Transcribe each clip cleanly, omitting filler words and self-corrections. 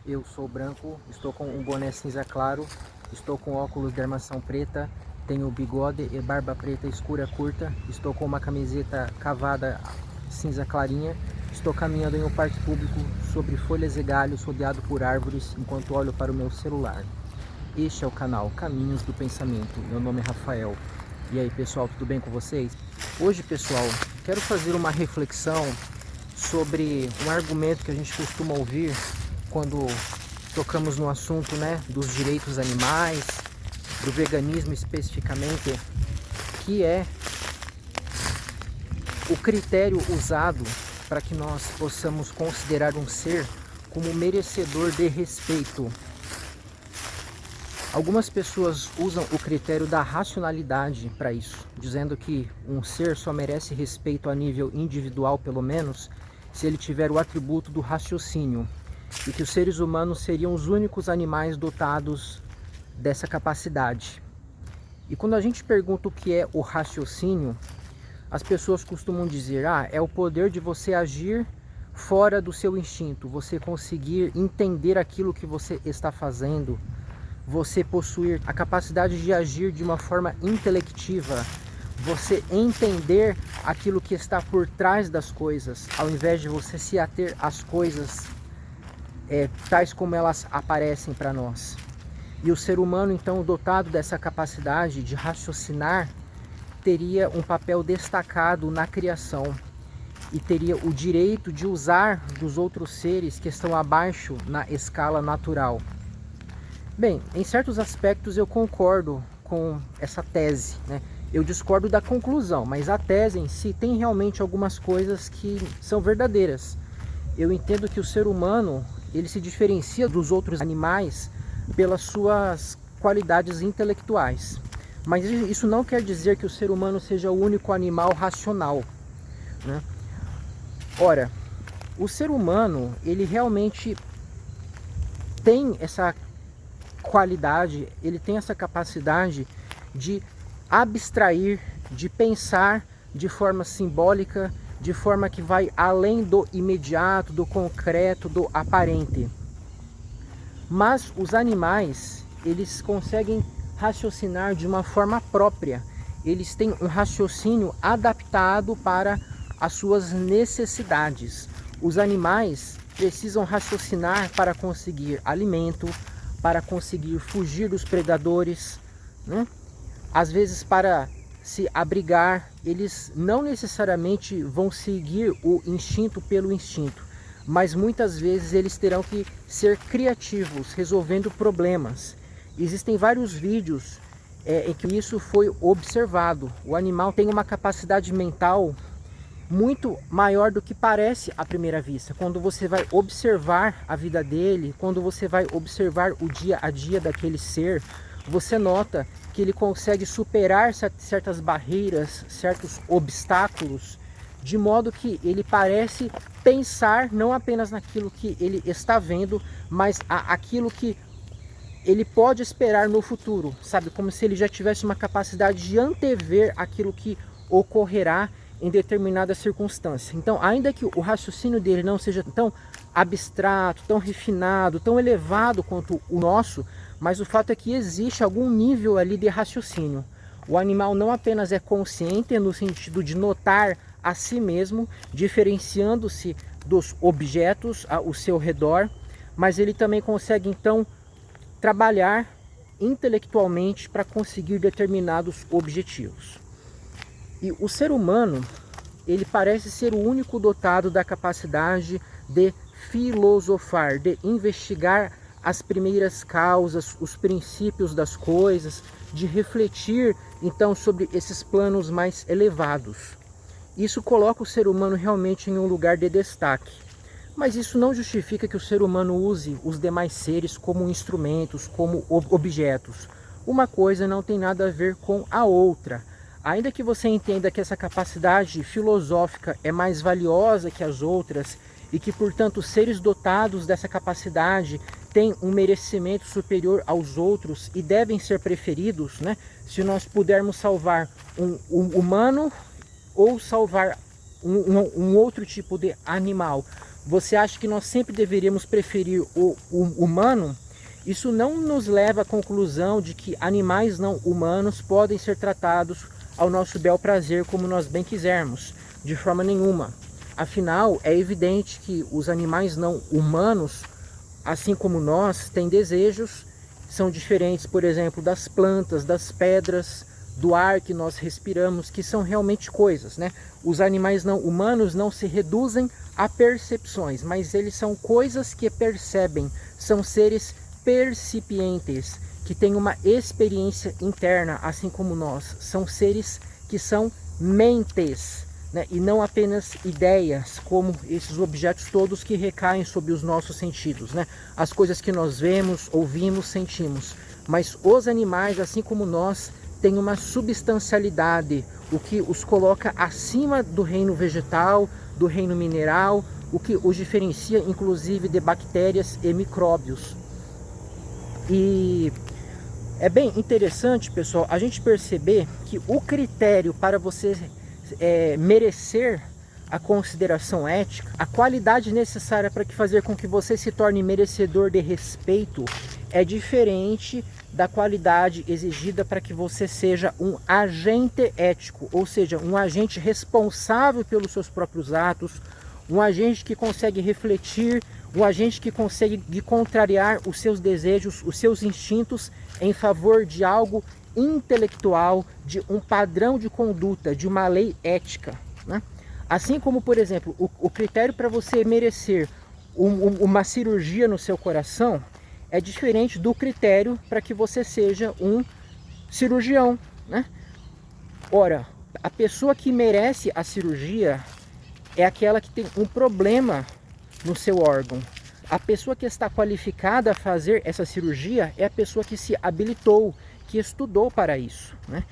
Eu sou branco, estou com um boné cinza claro, estou com óculos de armação preta, tenho bigode e barba preta escura curta, estou com uma camiseta cavada cinza clarinha, estou caminhando em um parque público sobre folhas e galhos rodeado por árvores enquanto olho para o meu celular. Este é o canal Caminhos do Pensamento, meu nome é Rafael. E aí pessoal, tudo bem com vocês? Hoje pessoal, quero fazer uma reflexão sobre um argumento que a gente costuma ouvir quando tocamos no assunto, dos direitos animais, do veganismo especificamente, que é o critério usado para que nós possamos considerar um ser como merecedor de respeito. Algumas pessoas usam o critério da racionalidade para isso, dizendo que um ser só merece respeito a nível individual, pelo menos, se ele tiver o atributo do raciocínio, e que os seres humanos seriam os únicos animais dotados dessa capacidade. E quando a gente pergunta o que é o raciocínio, as pessoas costumam dizer, é o poder de você agir fora do seu instinto, você conseguir entender aquilo que você está fazendo, você possuir a capacidade de agir de uma forma intelectiva, você entender aquilo que está por trás das coisas, ao invés de você se ater às coisas tais como elas aparecem para nós. E o ser humano, então, dotado dessa capacidade de raciocinar, teria um papel destacado na criação e teria o direito de usar dos outros seres que estão abaixo na escala natural. Bem, em certos aspectos eu concordo com essa tese, Eu discordo da conclusão, mas a tese em si tem realmente algumas coisas que são verdadeiras. Eu entendo que o ser humano, ele se diferencia dos outros animais pelas suas qualidades intelectuais. Mas isso não quer dizer que o ser humano seja o único animal racional, Ora, o ser humano, ele realmente tem essa qualidade, ele tem essa capacidade de abstrair, de pensar de forma simbólica, de forma que vai além do imediato, do concreto, do aparente. Mas os animais, eles conseguem raciocinar de uma forma própria. Eles têm um raciocínio adaptado para as suas necessidades. Os animais precisam raciocinar para conseguir alimento, para conseguir fugir dos predadores, Às vezes para se abrigar. Eles não necessariamente vão seguir o instinto pelo instinto, mas muitas vezes eles terão que ser criativos, resolvendo problemas. Existem vários vídeos em que isso foi observado. O animal tem uma capacidade mental muito maior do que parece à primeira vista. Quando você vai observar a vida dele, quando você vai observar o dia a dia daquele ser, você nota que ele consegue superar certas barreiras, certos obstáculos, de modo que ele parece pensar não apenas naquilo que ele está vendo, mas aquilo que ele pode esperar no futuro, sabe? Como se ele já tivesse uma capacidade de antever aquilo que ocorrerá em determinada circunstância. Então, ainda que o raciocínio dele não seja tão abstrato, tão refinado, tão elevado quanto o nosso, mas o fato é que existe algum nível ali de raciocínio. O animal não apenas é consciente no sentido de notar a si mesmo, diferenciando-se dos objetos ao seu redor, mas ele também consegue então trabalhar intelectualmente para conseguir determinados objetivos. E o ser humano, ele parece ser o único dotado da capacidade de filosofar, de investigar as primeiras causas, os princípios das coisas, de refletir então sobre esses planos mais elevados. Isso coloca o ser humano realmente em um lugar de destaque. Mas isso não justifica que o ser humano use os demais seres como instrumentos, como objetos. Uma coisa não tem nada a ver com a outra. Ainda que você entenda que essa capacidade filosófica é mais valiosa que as outras e que, portanto, os seres dotados dessa capacidade têm um merecimento superior aos outros e devem ser preferidos, Se nós pudermos salvar um humano ou salvar um outro tipo de animal, Você acha que nós sempre deveríamos preferir o humano? Isso não nos leva à conclusão de que animais não humanos podem ser tratados ao nosso bel prazer como nós bem quisermos, de forma nenhuma. Afinal, é evidente que os animais não humanos, assim como nós, têm desejos, são diferentes, por exemplo, das plantas, das pedras, do ar que nós respiramos, que são realmente coisas, né? Os animais não humanos não se reduzem a percepções, mas eles são coisas que percebem, são seres percipientes, que têm uma experiência interna, assim como nós. São seres que são mentes, né? E não apenas ideias, como esses objetos todos que recaem sobre os nossos sentidos, né? As coisas que nós vemos, ouvimos, sentimos. Mas os animais, assim como nós, têm uma substancialidade, o que os coloca acima do reino vegetal, do reino mineral, o que os diferencia inclusive de bactérias e micróbios. E é bem interessante, pessoal, a gente perceber que o critério para você merecer a consideração ética, a qualidade necessária para fazer com que você se torne merecedor de respeito é diferente da qualidade exigida para que você seja um agente ético, ou seja, um agente responsável pelos seus próprios atos, um agente que consegue refletir, um agente que consegue contrariar os seus desejos, os seus instintos em favor de algo intelectual, de um padrão de conduta, de uma lei ética, né? Assim como, por exemplo, o critério para você merecer uma cirurgia no seu coração é diferente do critério para que você seja um cirurgião, né? Ora, a pessoa que merece a cirurgia é aquela que tem um problema no seu órgão. A pessoa que está qualificada a fazer essa cirurgia é a pessoa que se habilitou, que estudou para isso, né?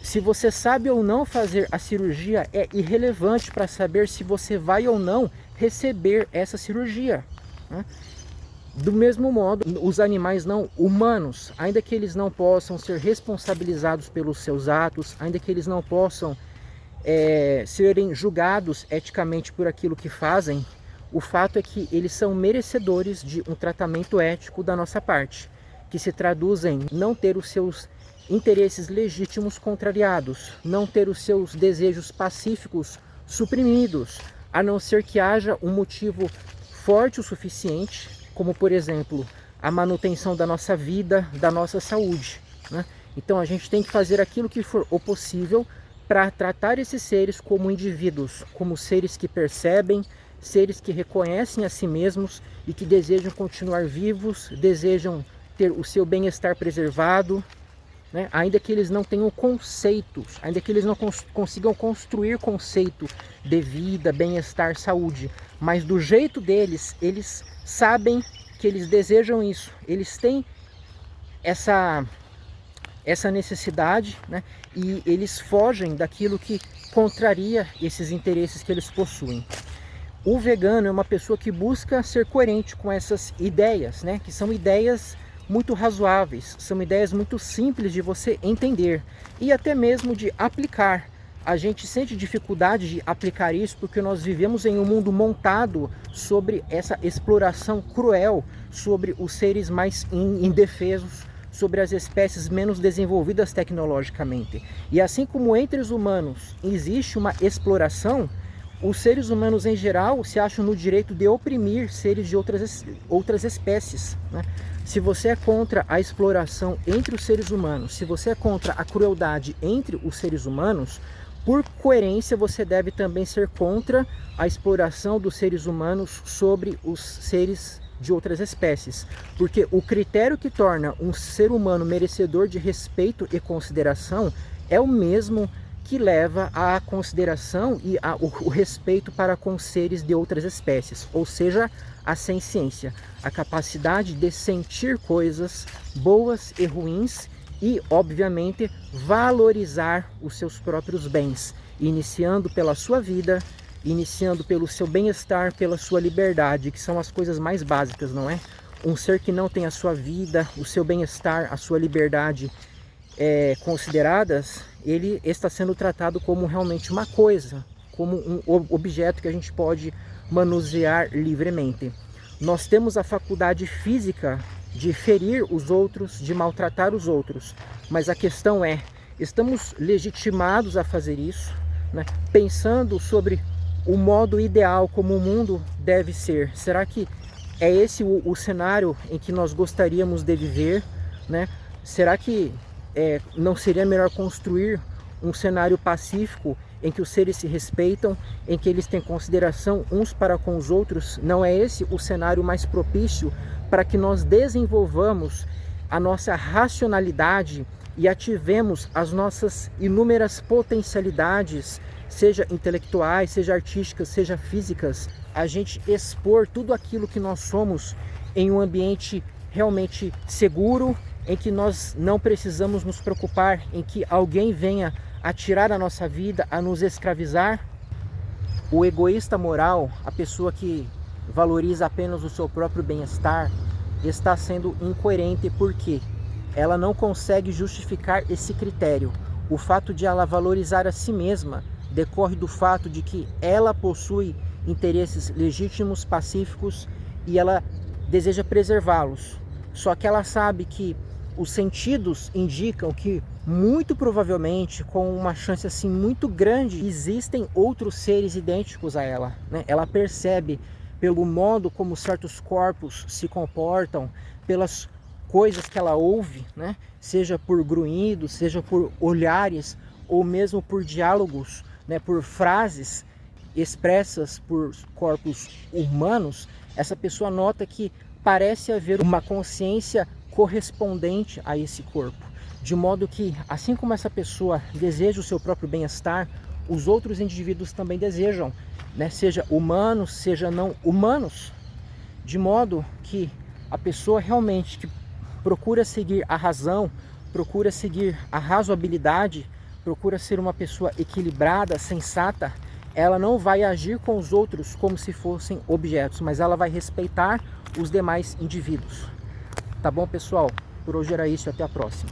Se você sabe ou não fazer a cirurgia é irrelevante para saber se você vai ou não receber essa cirurgia, né? Do mesmo modo, os animais não humanos, ainda que eles não possam ser responsabilizados pelos seus atos, ainda que eles não possam serem julgados eticamente por aquilo que fazem, o fato é que eles são merecedores de um tratamento ético da nossa parte, que se traduz em não ter os seus interesses legítimos contrariados, não ter os seus desejos pacíficos suprimidos, a não ser que haja um motivo forte o suficiente, como por exemplo, a manutenção da nossa vida, da nossa saúde, né? Então a gente tem que fazer aquilo que for o possível para tratar esses seres como indivíduos, como seres que percebem, seres que reconhecem a si mesmos e que desejam continuar vivos, desejam ter o seu bem-estar preservado, né? Ainda que eles não tenham conceitos, ainda que eles não consigam construir conceito de vida, bem-estar, saúde, mas do jeito deles, eles sabem que eles desejam isso, eles têm essa necessidade, né? E eles fogem daquilo que contraria esses interesses que eles possuem. O vegano é uma pessoa que busca ser coerente com essas ideias, né? Que são ideias muito razoáveis, são ideias muito simples de você entender e até mesmo de aplicar. A gente sente dificuldade de aplicar isso porque nós vivemos em um mundo montado sobre essa exploração cruel, sobre os seres mais indefesos, sobre as espécies menos desenvolvidas tecnologicamente. E assim como entre os humanos existe uma exploração, os seres humanos em geral se acham no direito de oprimir seres de outras espécies, né? Se você é contra a exploração entre os seres humanos, se você é contra a crueldade entre os seres humanos, por coerência você deve também ser contra a exploração dos seres humanos sobre os seres de outras espécies. Porque o critério que torna um ser humano merecedor de respeito e consideração é o mesmo que leva à consideração e o respeito para com seres de outras espécies, ou seja, a senciência, a capacidade de sentir coisas boas e ruins e, obviamente, valorizar os seus próprios bens, iniciando pela sua vida, iniciando pelo seu bem-estar, pela sua liberdade, que são as coisas mais básicas, não é? Um ser que não tem a sua vida, o seu bem-estar, a sua liberdade consideradas, ele está sendo tratado como realmente uma coisa, como um objeto que a gente pode manusear livremente. Nós temos a faculdade física de ferir os outros, de maltratar os outros, mas a questão é, estamos legitimados a fazer isso, né? Pensando sobre o modo ideal como o mundo deve ser? Será que é esse o cenário em que nós gostaríamos de viver, né? Será que não seria melhor construir um cenário pacífico em que os seres se respeitam, em que eles têm consideração uns para com os outros? Não é esse o cenário mais propício para que nós desenvolvamos a nossa racionalidade e ativemos as nossas inúmeras potencialidades, seja intelectuais, seja artísticas, seja físicas, a gente expor tudo aquilo que nós somos em um ambiente realmente seguro, em que nós não precisamos nos preocupar em que alguém venha a tirar a nossa vida, a nos escravizar? O egoísta moral, a pessoa que valoriza apenas o seu próprio bem-estar, está sendo incoerente porque ela não consegue justificar esse critério. O fato de ela valorizar a si mesma decorre do fato de que ela possui interesses legítimos, pacíficos, e ela deseja preservá-los. Só que ela sabe que os sentidos indicam que, muito provavelmente, com uma chance assim muito grande, existem outros seres idênticos a ela, né? Ela percebe pelo modo como certos corpos se comportam, pelas coisas que ela ouve, né? Seja por grunhidos, seja por olhares, ou mesmo por diálogos, né? Por frases expressas por corpos humanos. Essa pessoa nota que parece haver uma consciência correspondente a esse corpo, de modo que, assim como essa pessoa deseja o seu próprio bem-estar, os outros indivíduos também desejam, né? Seja humanos, seja não humanos, de modo que a pessoa realmente que procura seguir a razão, procura seguir a razoabilidade, procura ser uma pessoa equilibrada, sensata, ela não vai agir com os outros como se fossem objetos, mas ela vai respeitar os demais indivíduos. Tá bom, pessoal? Por hoje era isso, até a próxima.